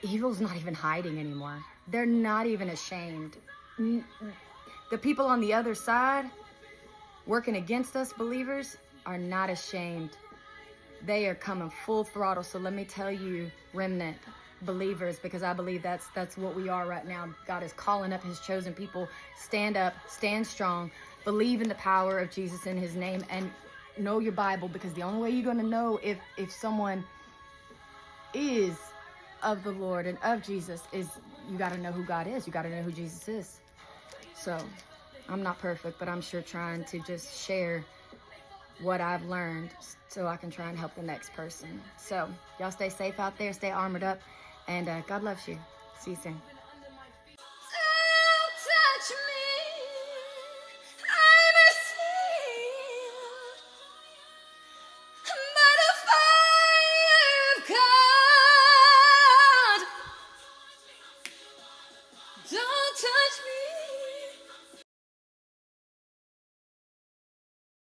evil's not even hiding anymore. They're not even ashamed. The people on the other side working against us believers are not ashamed. They are coming full throttle. So let me tell you, remnant believers, because I believe that's what we are right now. God is calling up his chosen people. Stand up, stand strong, believe in the power of Jesus in his name, and know your Bible, because the only way you're going to know if someone is of the Lord and of Jesus is you got to know who God is. You got to know who Jesus is. So I'm not perfect, but I'm sure trying to just share what I've learned so I can try and help the next person. So y'all stay safe out there, stay armored up, and God loves you. See you soon. Don't touch me, I'm a sealed by the fire of God. Don't touch me.